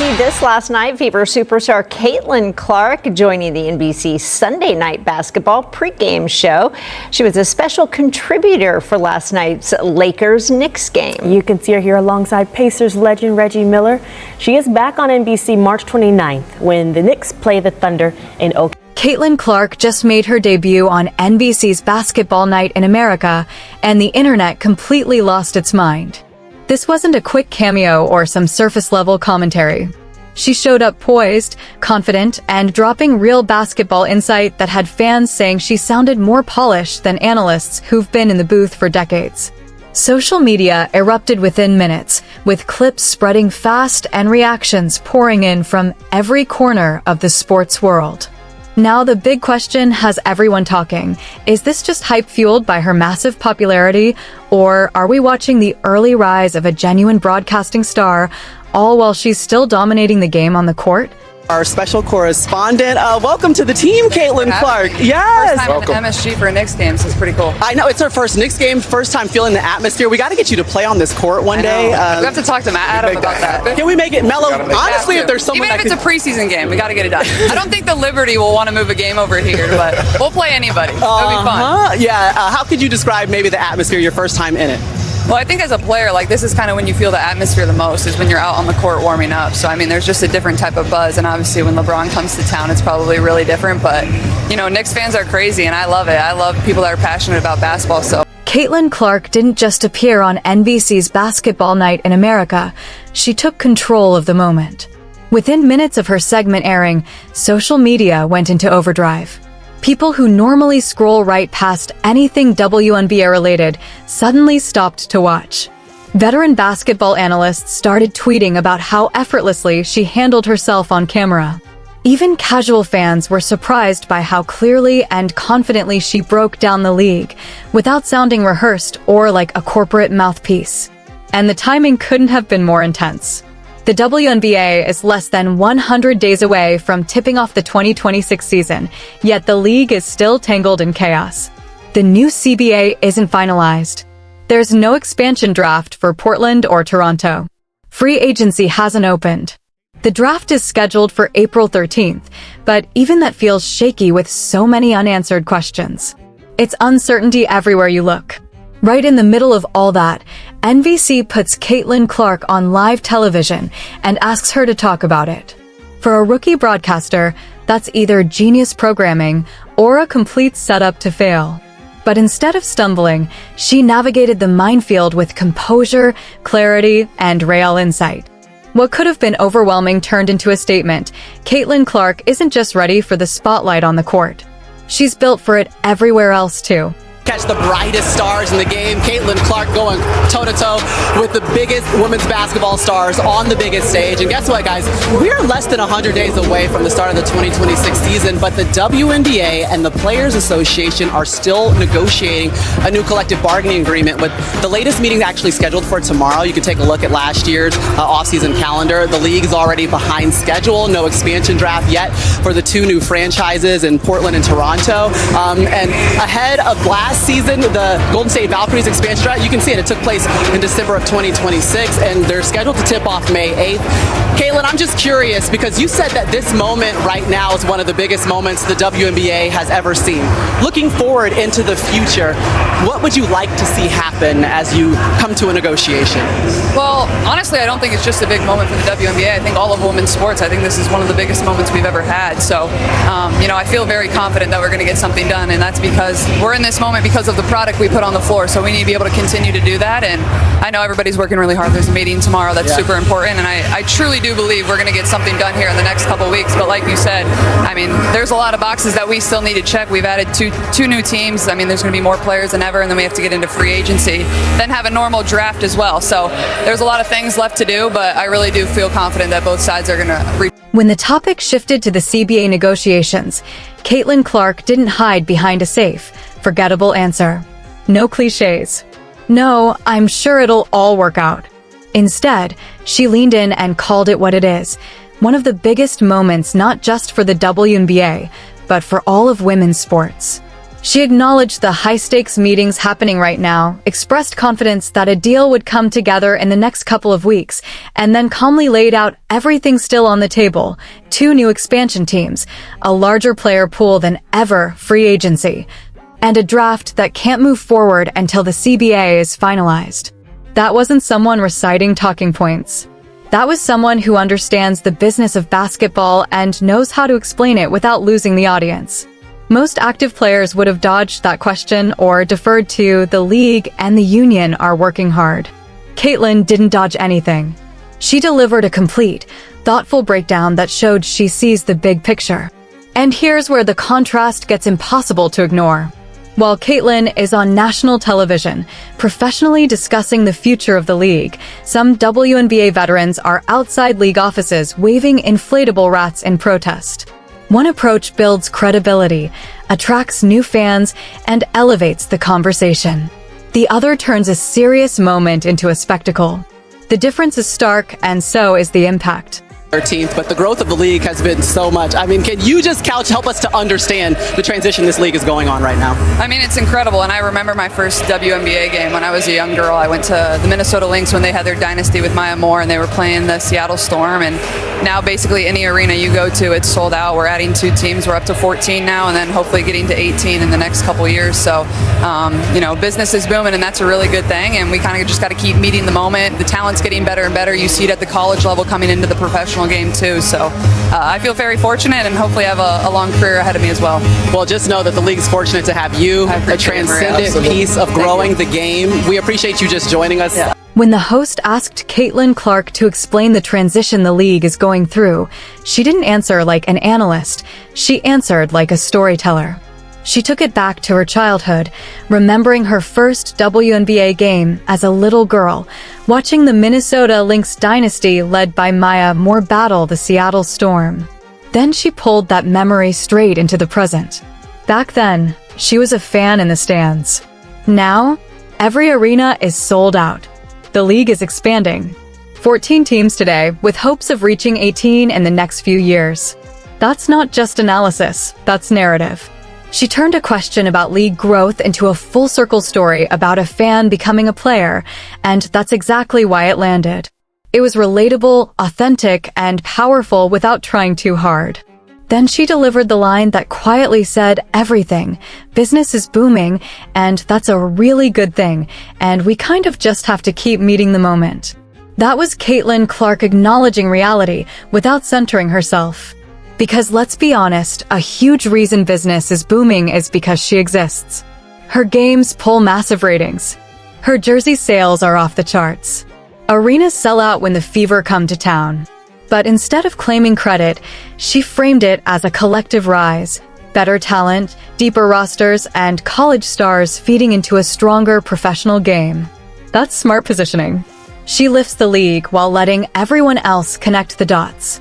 see this last night. Fever superstar Caitlin Clark joining the NBC Sunday Night Basketball pregame show. She was a special contributor for last night's Lakers-Knicks game. You can see her here alongside Pacers legend Reggie Miller. She is back on NBC March 29th when the Knicks play the Thunder in Oakland. Caitlin Clark just made her debut on NBC's Basketball Night in America, and the internet completely lost its mind. This wasn't a quick cameo or some surface-level commentary. She showed up poised, confident, and dropping real basketball insight that had fans saying she sounded more polished than analysts who've been in the booth for decades. Social media erupted within minutes, with clips spreading fast and reactions pouring in from every corner of the sports world. Now the big question has everyone talking. Is this just hype fueled by her massive popularity, or are we watching the early rise of a genuine broadcasting star, all while she's still dominating the game on the court? Our special correspondent, welcome to the team, Caitlin Clark. Yes, first time in MSG for a Knicks game, so it's pretty cool. I know, it's our first Knicks game, first time feeling the atmosphere. We got to get you to play on this court one day. We have to talk to Adam about that. Can we make it mellow? Honestly, if there's someone even if it's a preseason game, we got to get it done. I don't think the Liberty will want to move a game over here, but we'll play anybody. It'll be fun. Yeah. How could you describe maybe the atmosphere your first time in it? Well, I think as a player, like, this is kind of when you feel the atmosphere the most, is when you're out on the court warming up. So, I mean, there's just a different type of buzz. And obviously when LeBron comes to town, it's probably really different. But, you know, Knicks fans are crazy, and I love it. I love people that are passionate about basketball. So Caitlin Clark didn't just appear on NBC's Basketball Night in America. She took control of the moment. Within minutes of her segment airing, social media went into overdrive. People who normally scroll right past anything WNBA related suddenly stopped to watch. Veteran basketball analysts started tweeting about how effortlessly she handled herself on camera. Even casual fans were surprised by how clearly and confidently she broke down the league, without sounding rehearsed or like a corporate mouthpiece. And the timing couldn't have been more intense. The WNBA is less than 100 days away from tipping off the 2026 season, yet the league is still tangled in chaos. The new CBA isn't finalized. There's no expansion draft for Portland or Toronto. Free agency hasn't opened. The draft is scheduled for April 13th, but even that feels shaky with so many unanswered questions. It's uncertainty everywhere you look. Right in the middle of all that, NBC puts Caitlin Clark on live television and asks her to talk about it. For a rookie broadcaster, that's either genius programming or a complete setup to fail. But instead of stumbling, she navigated the minefield with composure, clarity, and real insight. What could have been overwhelming turned into a statement. Caitlin Clark isn't just ready for the spotlight on the court. She's built for it everywhere else too. Catch the brightest stars in the game. Caitlin Clark going toe-to-toe with the biggest women's basketball stars on the biggest stage. And guess what, guys? We are less than 100 days away from the start of the 2026 season, but the WNBA and the Players Association are still negotiating a new collective bargaining agreement, with the latest meeting actually scheduled for tomorrow. You can take a look at last year's off-season calendar. The league is already behind schedule. No expansion draft yet for the two new franchises in Portland and Toronto. And ahead of last season, the Golden State Valkyries expansion draft, you can see it. It took place in December of 2026, and they're scheduled to tip off May 8th. Caitlin, I'm just curious, because you said that this moment right now is one of the biggest moments the WNBA has ever seen. Looking forward into the future, what would you like to see happen as you come to a negotiation? Well, honestly, I don't think it's just a big moment for the WNBA. I think all of women's sports, I think this is one of the biggest moments we've ever had. So, you know, I feel very confident that we're going to get something done, and that's because we're in this moment because of the product we put on the floor. So we need to be able to continue to do that, and I know everybody's working really hard. There's a meeting tomorrow that's super important, and I truly do believe we're going to get something done here in the next couple weeks. But like you said, I mean, there's a lot of boxes that we still need to check. We've added two new teams. I mean, there's going to be more players than ever, and then we have to get into free agency, then have a normal draft as well. So there's a lot of things left to do, but I really do feel confident that both sides are going to When the topic shifted to the CBA negotiations, Caitlin Clark didn't hide behind a safe, forgettable answer. No cliches. No, I'm sure it'll all work out. Instead, she leaned in and called it what it is. One of the biggest moments not just for the WNBA, but for all of women's sports. She acknowledged the high-stakes meetings happening right now, expressed confidence that a deal would come together in the next couple of weeks, and then calmly laid out everything still on the table: 2 new expansion teams, a larger player pool than ever, free agency, and a draft that can't move forward until the CBA is finalized. That wasn't someone reciting talking points. That was someone who understands the business of basketball and knows how to explain it without losing the audience. Most active players would have dodged that question or deferred to "the league and the union are working hard." Caitlin didn't dodge anything. She delivered a complete, thoughtful breakdown that showed she sees the big picture. And here's where the contrast gets impossible to ignore. While Caitlin is on national television, professionally discussing the future of the league, some WNBA veterans are outside league offices waving inflatable rats in protest. One approach builds credibility, attracts new fans, and elevates the conversation. The other turns a serious moment into a spectacle. The difference is stark, and so is the impact. 13th, but the growth of the league has been so much. I mean, can you just help us to understand the transition this league is going on right now? I mean, it's incredible, and I remember my first WNBA game when I was a young girl. I went to the Minnesota Lynx when they had their dynasty with Maya Moore, and they were playing the Seattle Storm, and now basically any arena you go to, it's sold out. We're adding 2 teams. We're up to 14 now, and then hopefully getting to 18 in the next couple years. So, business is booming, and that's a really good thing, and we kind of just got to keep meeting the moment. The talent's getting better and better. You see it at the college level coming into the professional game too, so I feel very fortunate and hopefully have a long career ahead of me as well. Well, just know that the league's fortunate to have you, a transcendent piece of growing the game. We appreciate you just joining us. Yeah. When the host asked Caitlin Clark to explain the transition the league is going through, she didn't answer like an analyst, she answered like a storyteller. She took it back to her childhood, remembering her first WNBA game as a little girl, watching the Minnesota Lynx dynasty led by Maya Moore battle the Seattle Storm. Then she pulled that memory straight into the present. Back then, she was a fan in the stands. Now, every arena is sold out. The league is expanding. 14 teams today, with hopes of reaching 18 in the next few years. That's not just analysis, that's narrative. She turned a question about league growth into a full-circle story about a fan becoming a player, and that's exactly why it landed. It was relatable, authentic, and powerful without trying too hard. Then she delivered the line that quietly said everything. Business is booming, and that's a really good thing, and we kind of just have to keep meeting the moment. That was Caitlin Clark acknowledging reality without centering herself. Because let's be honest, a huge reason business is booming is because she exists. Her games pull massive ratings. Her jersey sales are off the charts. Arenas sell out when the Fever come to town. But instead of claiming credit, she framed it as a collective rise. Better talent, deeper rosters, and college stars feeding into a stronger professional game. That's smart positioning. She lifts the league while letting everyone else connect the dots.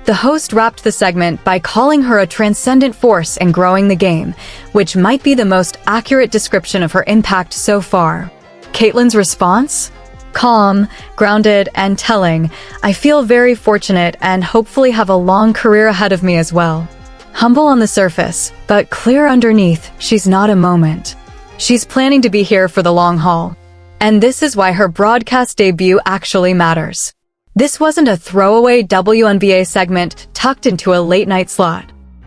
The host wrapped the segment by calling her a transcendent force in growing the game, which might be the most accurate description of her impact so far. Caitlin's response? Calm, grounded, and telling, "I feel very fortunate and hopefully have a long career ahead of me as well." Humble on the surface, but clear underneath, she's not a moment. She's planning to be here for the long haul. And this is why her broadcast debut actually matters. This wasn't a throwaway WNBA segment tucked into a late-night slot.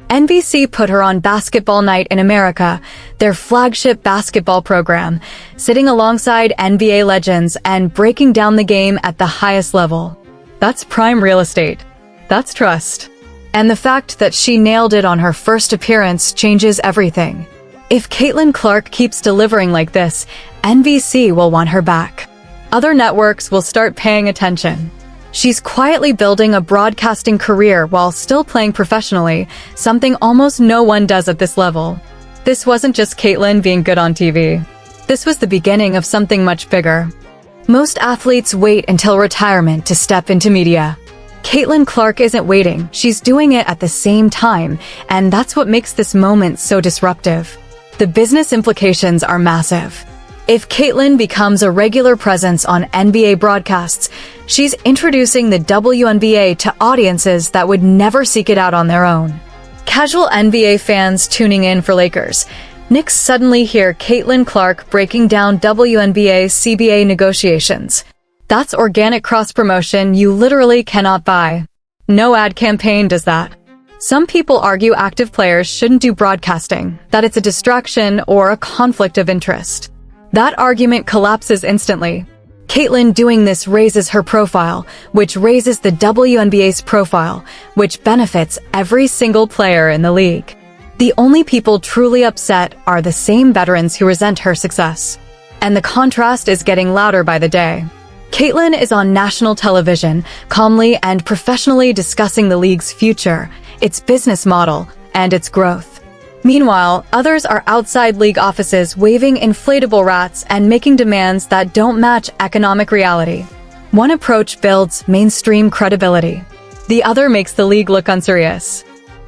NBC put her on Basketball Night in America, their flagship basketball program, sitting alongside NBA legends and breaking down the game at the highest level. That's prime real estate. That's trust. And the fact that she nailed it on her first appearance changes everything. If Caitlin Clark keeps delivering like this, NBC will want her back. Other networks will start paying attention. She's quietly building a broadcasting career while still playing professionally, something almost no one does at this level. This wasn't just Caitlin being good on TV. This was the beginning of something much bigger. Most athletes wait until retirement to step into media. Caitlin Clark isn't waiting, she's doing it at the same time, and that's what makes this moment so disruptive. The business implications are massive. If Caitlin becomes a regular presence on NBA broadcasts, she's introducing the WNBA to audiences that would never seek it out on their own. Casual NBA fans tuning in for Lakers, Knicks suddenly hear Caitlin Clark breaking down WNBA-CBA negotiations. That's organic cross-promotion you literally cannot buy. No ad campaign does that. Some people argue active players shouldn't do broadcasting, that it's a distraction or a conflict of interest. That argument collapses instantly. Caitlin doing this raises her profile, which raises the WNBA's profile, which benefits every single player in the league. The only people truly upset are the same veterans who resent her success. And the contrast is getting louder by the day. Caitlin is on national television, calmly and professionally discussing the league's future, its business model, and its growth. Meanwhile, others are outside league offices waving inflatable rats and making demands that don't match economic reality. One approach builds mainstream credibility. The other makes the league look unserious.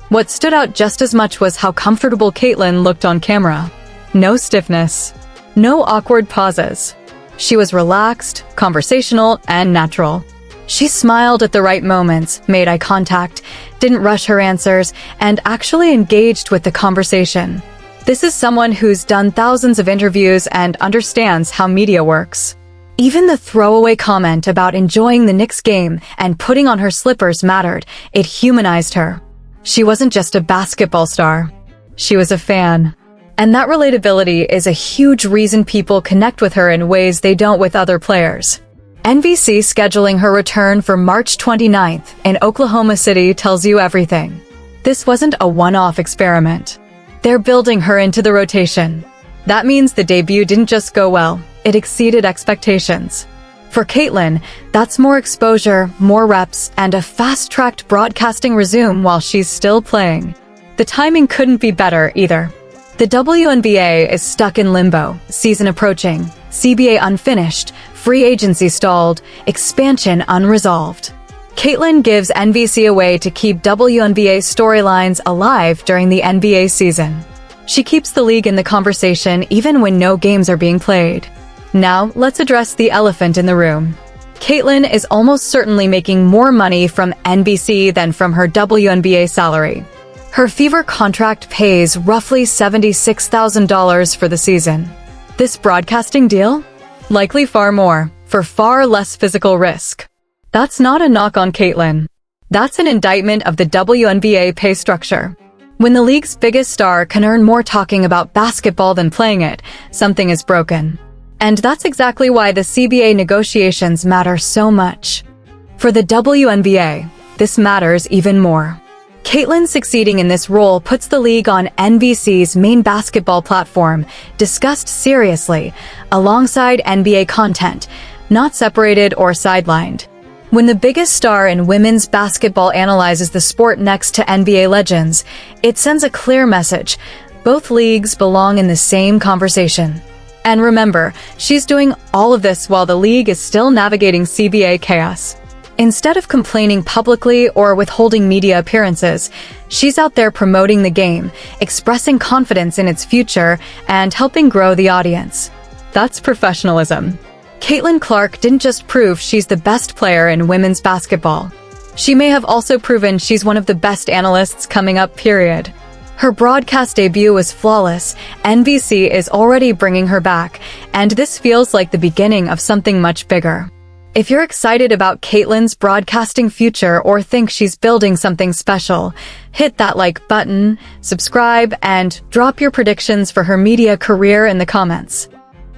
What stood out just as much was how comfortable Caitlin looked on camera. No stiffness. No awkward pauses. She was relaxed, conversational, and natural. She smiled at the right moments, made eye contact, didn't rush her answers, and actually engaged with the conversation. This is someone who's done thousands of interviews and understands how media works. Even the throwaway comment about enjoying the Knicks game and putting on her slippers mattered. It humanized her. She wasn't just a basketball star. She was a fan. And that relatability is a huge reason people connect with her in ways they don't with other players. NBC scheduling her return for March 29th in Oklahoma City tells you everything. This wasn't a one-off experiment. They're building her into the rotation. That means the debut didn't just go well, it exceeded expectations. For Caitlin, that's more exposure, more reps, and a fast-tracked broadcasting resume while she's still playing. The timing couldn't be better either. The WNBA is stuck in limbo, season approaching, CBA unfinished, free agency stalled, expansion unresolved. Caitlin gives NBC a way to keep WNBA storylines alive during the NBA season. She keeps the league in the conversation even when no games are being played. Now, let's address the elephant in the room. Caitlin is almost certainly making more money from NBC than from her WNBA salary. Her Fever contract pays roughly $76,000 for the season. This broadcasting deal? Likely far more, for far less physical risk. That's not a knock on Caitlin. That's an indictment of the WNBA pay structure. When the league's biggest star can earn more talking about basketball than playing it, something is broken. And that's exactly why the CBA negotiations matter so much. For the WNBA, this matters even more. Caitlin succeeding in this role puts the league on NBC's main basketball platform, discussed seriously, alongside NBA content, not separated or sidelined. When the biggest star in women's basketball analyzes the sport next to NBA legends, it sends a clear message. Both leagues belong in the same conversation. And remember, she's doing all of this while the league is still navigating CBA chaos. Instead of complaining publicly or withholding media appearances, she's out there promoting the game, expressing confidence in its future, and helping grow the audience. That's professionalism. Caitlin Clark didn't just prove she's the best player in women's basketball. She may have also proven she's one of the best analysts coming up, period. Her broadcast debut was flawless. NBC is already bringing her back, and this feels like the beginning of something much bigger. If you're excited about Caitlin's broadcasting future or think she's building something special, hit that like button, subscribe, and drop your predictions for her media career in the comments.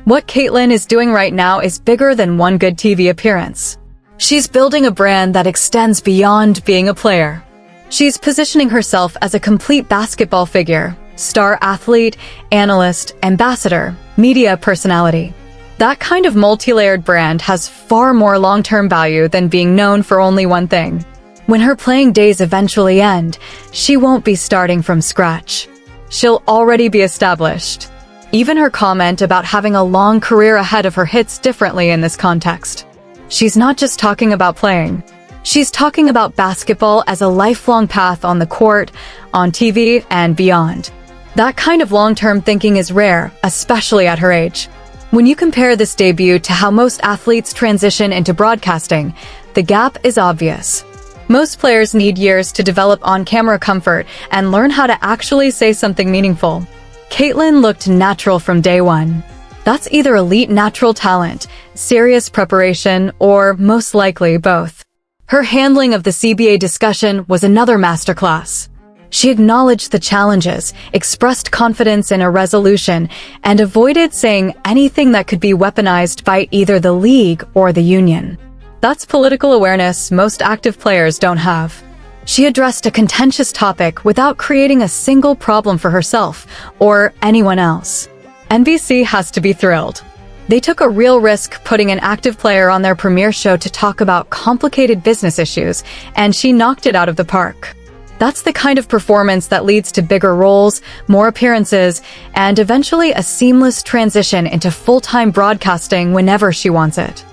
What Caitlin is doing right now is bigger than one good TV appearance. She's building a brand that extends beyond being a player. She's positioning herself as a complete basketball figure, star athlete, analyst, ambassador, media personality. That kind of multi-layered brand has far more long-term value than being known for only one thing. When her playing days eventually end, she won't be starting from scratch. She'll already be established. Even her comment about having a long career ahead of her hits differently in this context. She's not just talking about playing. She's talking about basketball as a lifelong path on the court, on TV, and beyond. That kind of long-term thinking is rare, especially at her age. When you compare this debut to how most athletes transition into broadcasting, the gap is obvious. Most players need years to develop on-camera comfort and learn how to actually say something meaningful. Caitlin looked natural from day one. That's either elite natural talent, serious preparation, or most likely both. Her handling of the CBA discussion was another masterclass. She acknowledged the challenges, expressed confidence in a resolution, and avoided saying anything that could be weaponized by either the league or the union. That's political awareness most active players don't have. She addressed a contentious topic without creating a single problem for herself or anyone else. NBC has to be thrilled. They took a real risk putting an active player on their premiere show to talk about complicated business issues, and she knocked it out of the park. That's the kind of performance that leads to bigger roles, more appearances, and eventually a seamless transition into full-time broadcasting whenever she wants it.